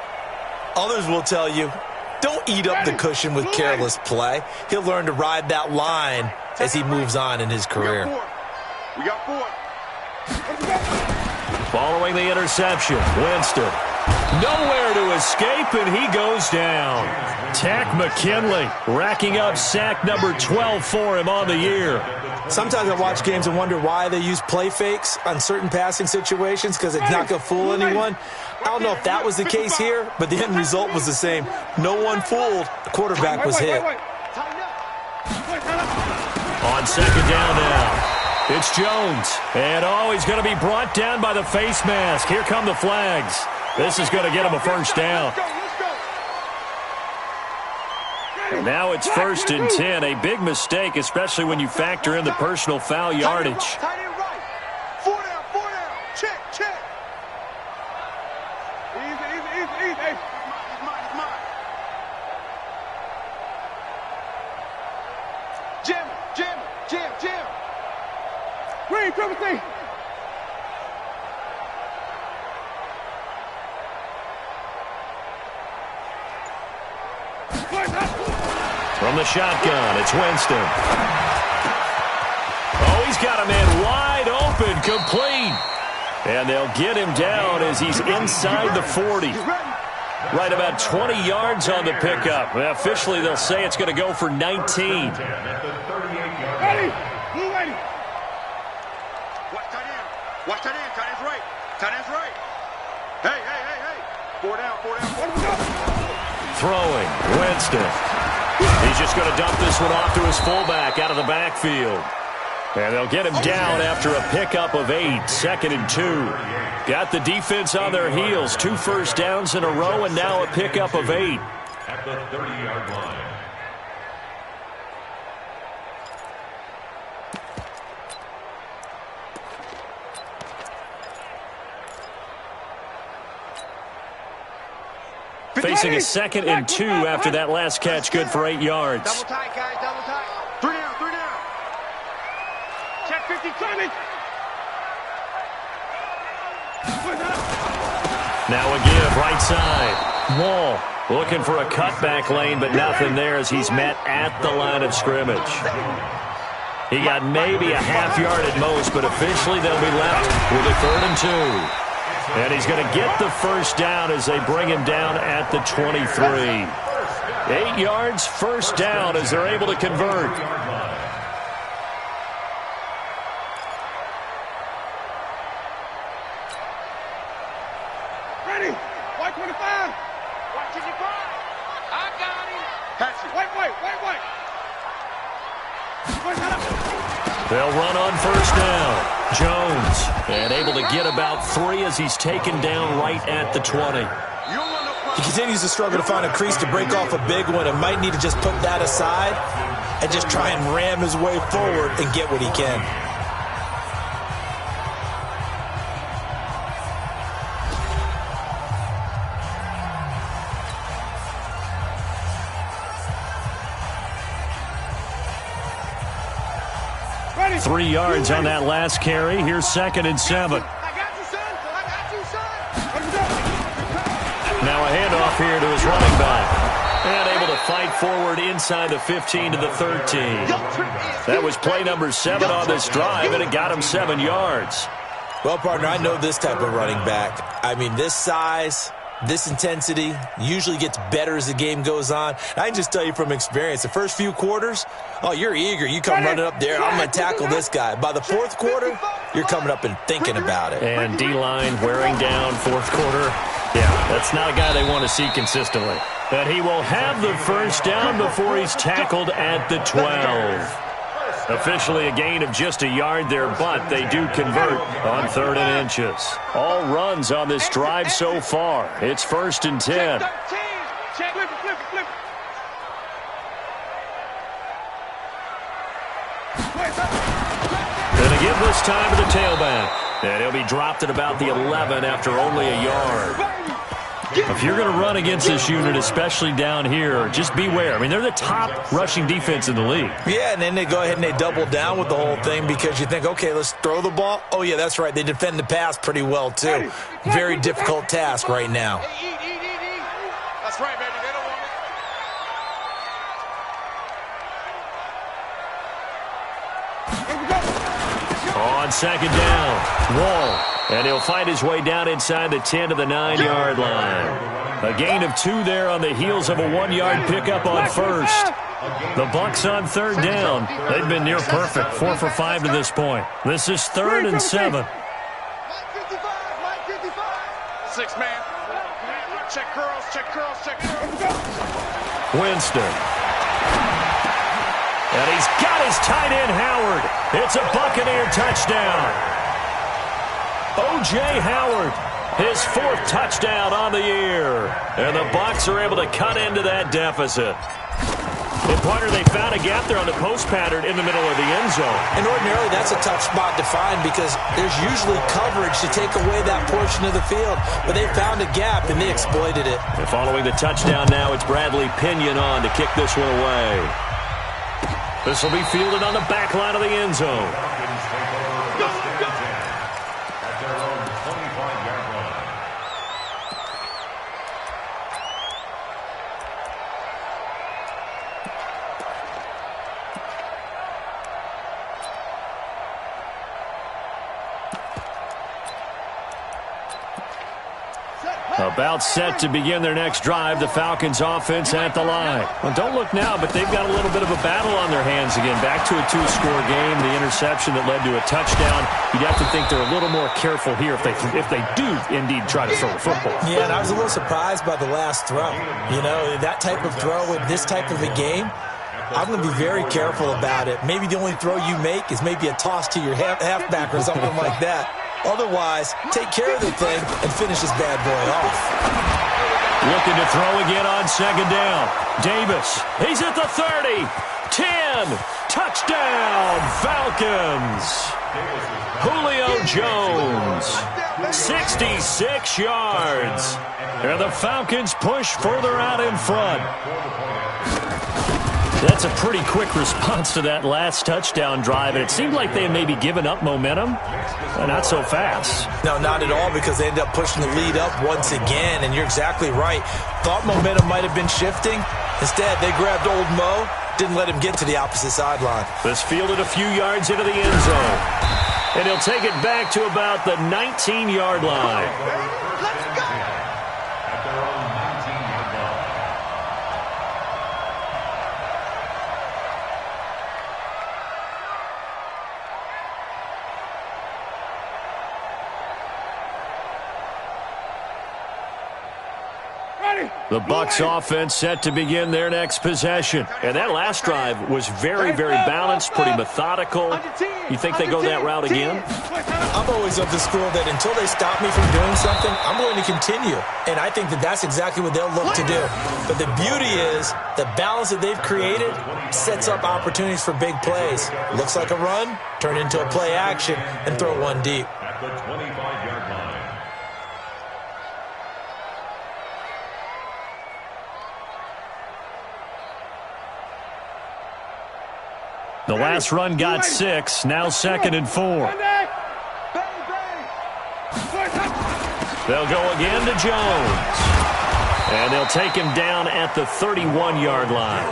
Others will tell you, don't eat up the cushion with careless play. He'll learn to ride that line as he moves on in his career. We got 4. Following the interception, Winston. Nowhere to escape, and he goes down. Tack McKinley racking up sack number 12 for him on the year. Sometimes I watch games and wonder why they use play fakes on certain passing situations because it's not going to fool anyone. I don't know if that was the case here, but the end result was the same. No one fooled. The quarterback was hit. On 2nd down now. It's Jones. And he's going to be brought down by the face mask. Here come the flags. This is going to get him a 1st down. And now it's 1st and 10. A big mistake, especially when you factor in the personal foul yardage. Tight end right. 4 down, 4 down. Check, check. Easy. Hey, it's mine. Jam. Green, triple C. From the shotgun, it's Winston. Oh, he's got a man wide open, complete. And they'll get him down as he's inside the 40. Right about 20 yards on the pickup. Officially, they'll say it's going to go for 19. Ready. Blue ready. Watch tight end. Tight end's right. Hey. 4 down. Throwing, Winston. He's just going to dump this one off to his fullback out of the backfield. And they'll get him down after a pickup of 8, 2nd and 2. Got the defense on their heels. 2 first downs in a row, and now a pickup of 8. At the 30-yard line. Facing a 2nd and 2 after that last catch, good for 8 yards. Double tight, guys, double tight. 3 down. Check 50, coming. Now a give, right side. Wall looking for a cutback lane, but nothing there as he's met at the line of scrimmage. He got maybe a half yard at most, but officially they'll be left with a 3rd and 2. And he's going to get the first down as they bring him down at the 23. 8 yards, first down as they're able to convert. Ready. White 25. White 25. I got him. Pass it. White. They'll run on first down. Jones, and able to get about 3 as he's taken down right at the 20. He continues to struggle to find a crease to break off a big one and might need to just put that aside and just try and ram his way forward and get what he can. Ready. 3 yards on that last carry. Here's 2nd and 7. I got you, son. Now a handoff here to his running back. And able to fight forward inside the 15 to the 13. That was play number 7 on this drive, and it got him 7 yards. Well, partner, I know this type of running back. I mean, this size, this intensity usually gets better as the game goes on. I can just tell you from experience, the first few quarters, oh, you're eager. You come running up there, I'm going to tackle this guy. By the 4th quarter, you're coming up and thinking about it. And D-line wearing down 4th quarter. Yeah, that's not a guy they want to see consistently. But he will have the first down before he's tackled at the 12. Officially a gain of just a yard there, but they do convert on 3rd and inches. All runs on this drive so far. It's 1st and 10. Flip. Gonna give this time to the tailback. And he'll be dropped at about the 11 after only a yard. If you're going to run against this unit, especially down here, just beware. I mean, they're the top rushing defense in the league. Yeah, and then they go ahead and they double down with the whole thing because you think, okay, let's throw the ball. Oh, yeah, that's right. They defend the pass pretty well, too. Very difficult task right now. That's right, baby. They don't want it. On 2nd down, Wall. And he'll find his way down inside the 10 to the 9-yard line. A gain of 2 there on the heels of a 1-yard pickup on 1st. The Bucs on 3rd down. They've been near perfect, 4 for 5 to this point. This is 3rd and 7. 6 man. Check curls. Winston. And he's got his tight end, Howard. It's a Buccaneer touchdown. O.J. Howard, his 4th touchdown on the year. And the Bucs are able to cut into that deficit. And partner, they found a gap there on the post pattern in the middle of the end zone. And ordinarily, that's a tough spot to find because there's usually coverage to take away that portion of the field. But they found a gap, and they exploited it. And following the touchdown now, it's Bradley Pinion on to kick this one away. This will be fielded on the back line of the end zone. About set to begin their next drive, the Falcons offense at the line. Well, don't look now, but they've got a little bit of a battle on their hands again. Back to a two-score game, the interception that led to a touchdown. You'd have to think they're a little more careful here if they do indeed try to throw the football. Yeah, and I was a little surprised by the last throw. You know, that type of throw with this type of a game, I'm going to be very careful about it. Maybe the only throw you make is maybe a toss to your halfback or something like that. Otherwise, take care of the thing and finish this bad boy off. Looking to throw again on second down. Davis, he's at the 30. 10. Touchdown, Falcons. Julio Jones, 66 yards. And the Falcons push further out in front. That's a pretty quick response to that last touchdown drive, and it seemed like they had maybe given up momentum. Not so fast. No, not at all, because they ended up pushing the lead up once again, and you're exactly right. Thought momentum might have been shifting. Instead, they grabbed old Mo, didn't let him get to the opposite sideline. This fielded a few yards into the end zone, and he'll take it back to about the 19-yard line. Let's go! At their own 19-yard line. The Bucs offense set to begin their next possession. And that last drive was very, very balanced, pretty methodical. You think they go that route again? I'm always of the school that until they stop me from doing something, I'm going to continue. And I think that that's exactly what they'll look to do. But the beauty is the balance that they've created sets up opportunities for big plays. Looks like a run, turn into a play action, and throw one deep. At the 25-yard line. The last run got 6, now 2nd and 4. They'll go again to Jones. And they'll take him down at the 31-yard line.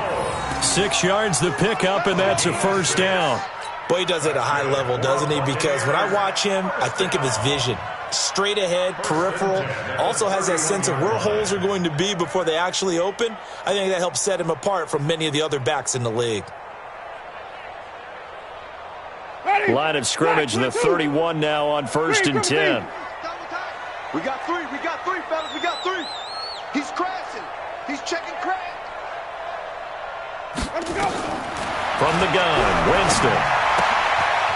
6 yards the pickup, and that's a first down. Boy, he does it at a high level, doesn't he? Because when I watch him, I think of his vision. Straight ahead, peripheral, also has that sense of where holes are going to be before they actually open. I think that helps set him apart from many of the other backs in the league. Line of scrimmage, the 31 now on 1st and 10. We got three, fellas, we got 3. He's crashing. He's checking crash. From the gun, Winston.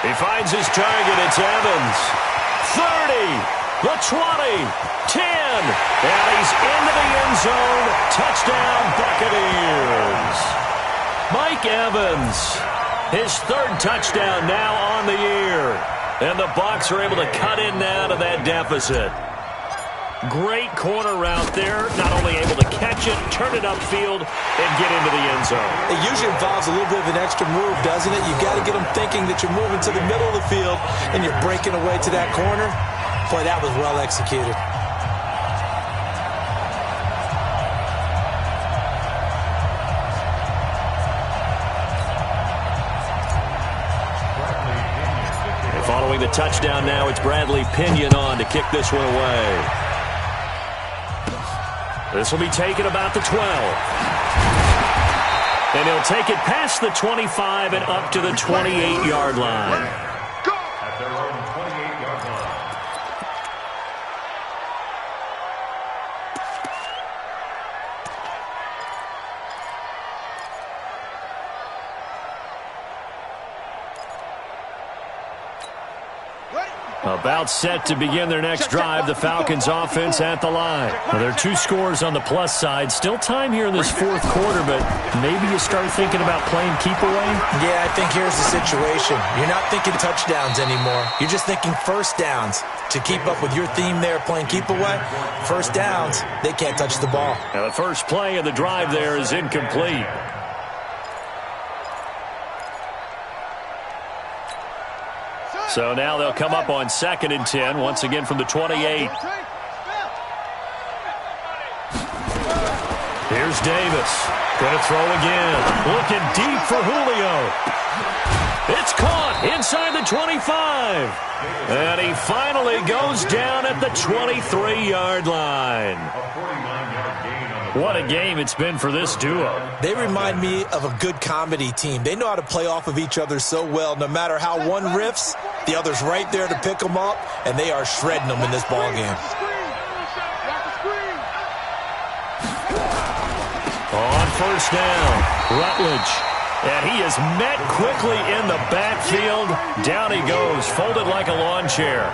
He finds his target, it's Evans. 30, the 20, 10, and he's into the end zone. Touchdown, Buccaneers. Mike Evans, his 3rd touchdown now on the year. And the Bucs are able to cut in now to that deficit. Great corner route there. Not only able to catch it, turn it upfield, and get into the end zone. It usually involves a little bit of an extra move, doesn't it? You've got to get them thinking that you're moving to the middle of the field and you're breaking away to that corner. Boy, that was well executed. Following the touchdown now, it's Bradley Pinion on to kick this one away. This will be taken about the 12. And he'll take it past the 25 and up to the 28-yard line. At their own 28-yard line. Ready? About set to begin their next drive, the Falcons offense at the line. Well, there are 2 scores on the plus side. Still time here in this fourth quarter, but maybe you start thinking about playing keep away? Yeah, I think here's the situation. You're not thinking touchdowns anymore. You're just thinking first downs. To keep up with your theme there, playing keep away, first downs, they can't touch the ball. Now the first play of the drive there is incomplete. So now they'll come up on 2nd and 10, once again from the 28. Here's Davis. Going to throw again. Looking deep for Julio. It's caught inside the 25. And he finally goes down at the 23-yard line. What a game it's been for this duo. They remind me of a good comedy team. They know how to play off of each other so well. No matter how one riffs, the other's right there to pick them up, and they are shredding them in this ball game. On first down, Rutledge. And he is met quickly in the backfield. Down he goes, folded like a lawn chair.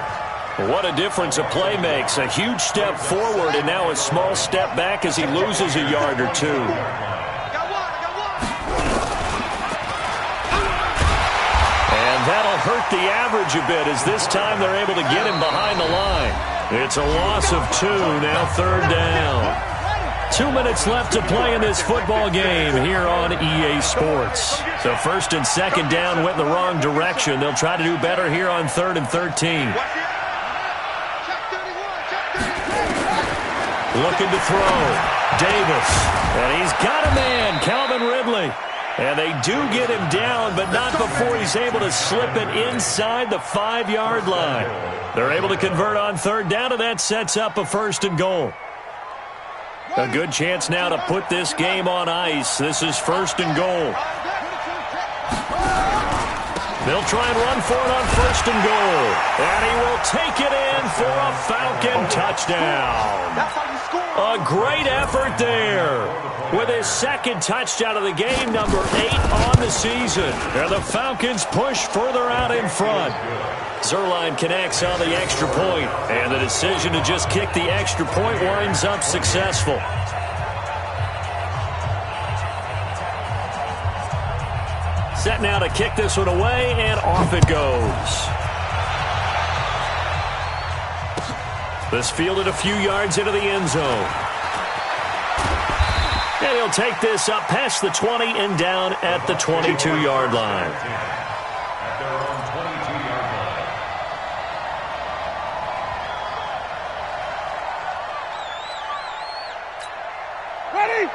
What a difference a play makes. A huge step forward and now a small step back as he loses a yard or 2. And that'll hurt the average a bit as this time they're able to get him behind the line. It's a loss of 2, now 3rd down. 2 minutes left to play in this football game here on EA Sports. So 1st and 2nd down went in the wrong direction. They'll try to do better here on 3rd and 13. Looking to throw. Davis. And he's got a man, Calvin Ridley. And they do get him down, but not before he's able to slip it inside the 5-yard line. They're able to convert on 3rd down, and that sets up a 1st and goal. A good chance now to put this game on ice. This is 1st and goal. They'll try and run for it on 1st and goal. And he will take it in for a Falcon touchdown. A great effort there. With his 2nd touchdown of the game, number 8 on the season. And the Falcons push further out in front. Zerline connects on the extra point, and the decision to just kick the extra point winds up successful. Set now to kick this one away, and off it goes. This fielded a few yards into the end zone. And he'll take this up past the 20 and down at the 22-yard line.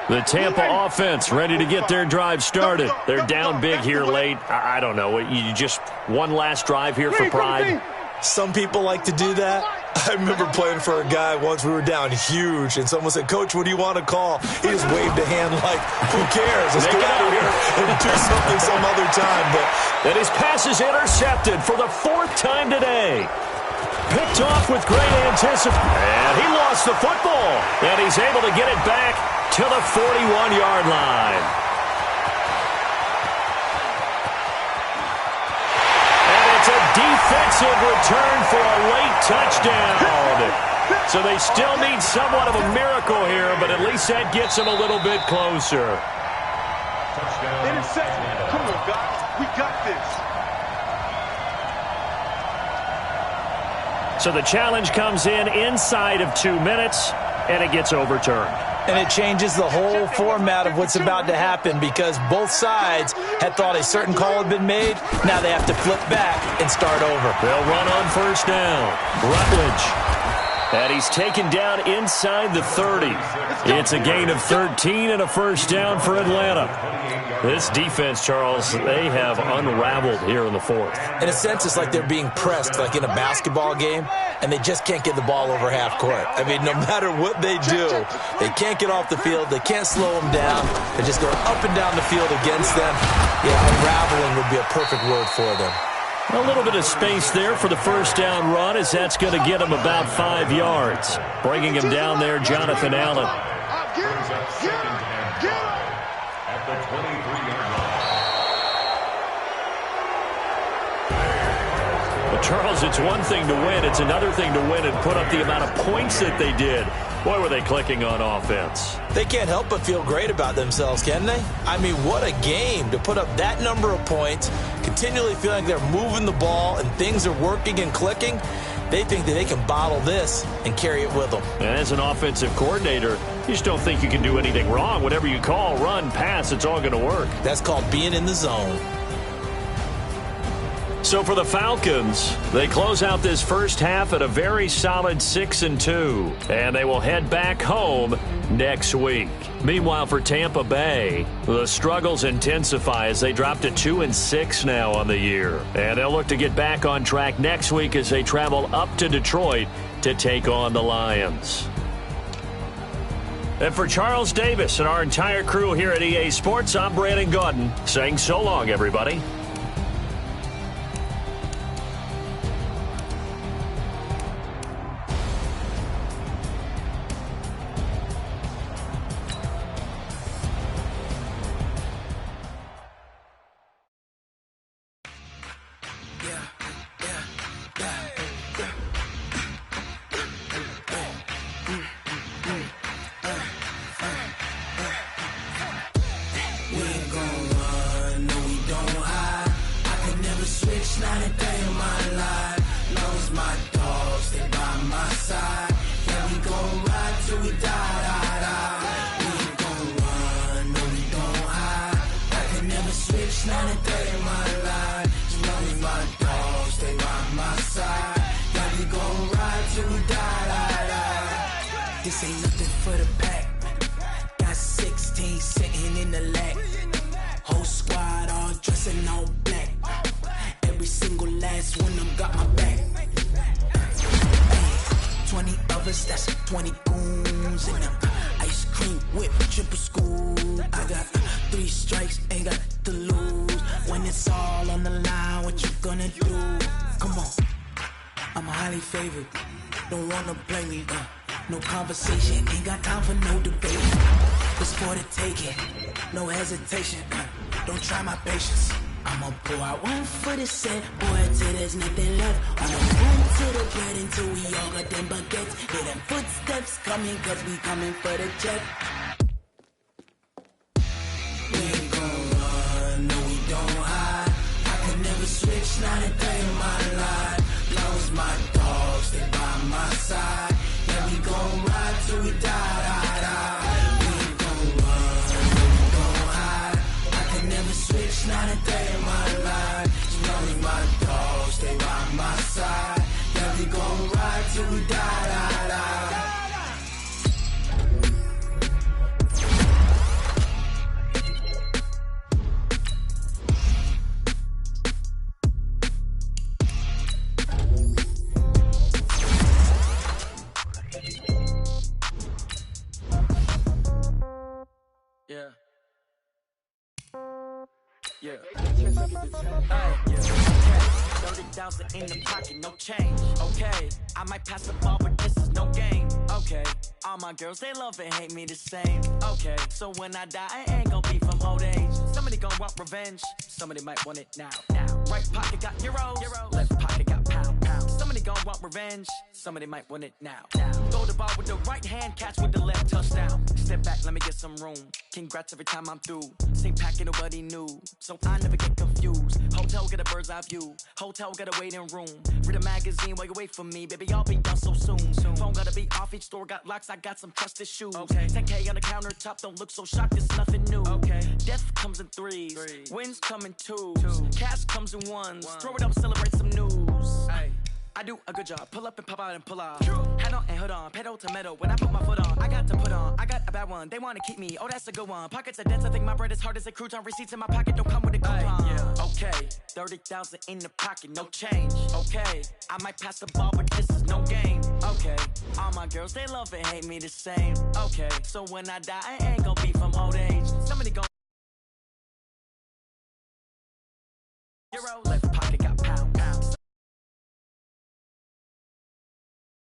The Tampa offense ready to get their drive started. They're down big here late. I don't know. You just one last drive here for pride? Some people like to do that. I remember playing for a guy once. We were down huge, and someone said, "Coach, what do you want to call?" He just waved a hand like, "Who cares? Let's get out of here and do something some other time." But and his pass is intercepted for the 4th time today. Picked off with great anticipation. And he lost the football. And he's able to get it back to the 41-yard line. And it's a defensive return for a late touchdown. So they still need somewhat of a miracle here, but at least that gets them a little bit closer. Interception. Come on, guys. We got this. So the challenge comes in inside of 2 minutes, and it gets overturned. And it changes the whole format of what's about to happen because both sides had thought a certain call had been made. Now they have to flip back and start over. They'll run on 1st down. Rutledge. And he's taken down inside the 30. It's a gain of 13 and a 1st down for Atlanta. This defense, Charles, they have unraveled here in the 4th. In a sense, it's like they're being pressed like in a basketball game, and they just can't get the ball over half court. I mean, no matter what they do, they can't get off the field. They can't slow them down. They're just going up and down the field against them. Yeah, unraveling would be a perfect word for them. A little bit of space there for the 1st down run as that's going to get him about 5 yards. Bringing him down there, Jonathan Allen. At the 23-yard line. The Charles, it's one thing to win. It's another thing to win and put up the amount of points that they did. Boy, were they clicking on offense. They can't help but feel great about themselves, can they? I mean, what a game to put up that number of points, continually feeling they're moving the ball and things are working and clicking. They think that they can bottle this and carry it with them. And as an offensive coordinator, you just don't think you can do anything wrong. Whatever you call, run, pass, it's all going to work. That's called being in the zone. So for the Falcons, they close out this first half at a very solid 6-2, and they will head back home next week. Meanwhile, for Tampa Bay, the struggles intensify as they drop to 2-6 now on the year, and they'll look to get back on track next week as they travel up to Detroit to take on the Lions. And for Charles Davis and our entire crew here at EA Sports, I'm Brandon Gaudin saying so long, everybody. This ain't nothing for the pack. Got 16 sitting in the lap. Whole squad all dressing all black. Every single last one of them got my back. 20 of us, that's 20 goons in them. Ice cream whip, triple school. I got 3 strikes, ain't got to lose. When it's all on the line, what you gonna do? Come on, I'm highly favored. Don't wanna blame me, no conversation, ain't got time for no debate. It's for the taking, no hesitation. Don't try my patience. I'ma pull out one for the set, boy, till there's nothing left. I'ma run to the bread until we all got them baguettes. Hear them footsteps coming, cause we coming for the check. We ain't gon' run, no we don't hide. I can never switch, not a day in my life. Long as my dogs, they by my side. Yeah, we gon' ride till we die. We ain't gon' run, no we don't hide. I can never switch, not a day in my life. As long as my dogs, they by my side. Yeah, we gon' ride till we die. Yeah. Yeah. Yeah. 30,000 in the pocket, no change. Okay, I might pass the ball, but this is no game. Okay, all my girls, they love and hate me the same. Okay, so when I die, I ain't gonna be from old age. Somebody gonna want revenge, somebody might want it now. Right pocket got euros, left pocket got pounds. Somebody gonna want revenge, somebody might want it now. Throw the ball with the right hand, catch with the left, touchdown. Step back, let me get some room. Congrats every time I'm through. Same packet, nobody knew, so I never get confused. Hotel get a bird's eye view. Hotel got a waiting room. Read a magazine while you wait for me, baby. I'll be done so soon. Phone gotta be off. Each store got locks. I got some trusted shoes. Okay. 10K on the countertop. Don't look so shocked. It's nothing new. Okay. Death comes in threes. Wins come in twos. Cash comes in ones. Throw it up, celebrate some news. Hey. I do a good job. Pull up and pop out and pull off. Hat on and hood on. Pedal to metal. When I put my foot on, I got to put on. I got a bad one. They want to keep me. Oh, that's a good one. Pockets are dense. I think my bread is hard as a crouton. Receipts in my pocket don't come with a coupon. Yeah. Okay. 30,000 in the pocket. No change. Okay. I might pass the ball, but this is no game. Okay. All my girls, they love and hate me the same. Okay. So when I die, I ain't gonna be from old age. Somebody gonna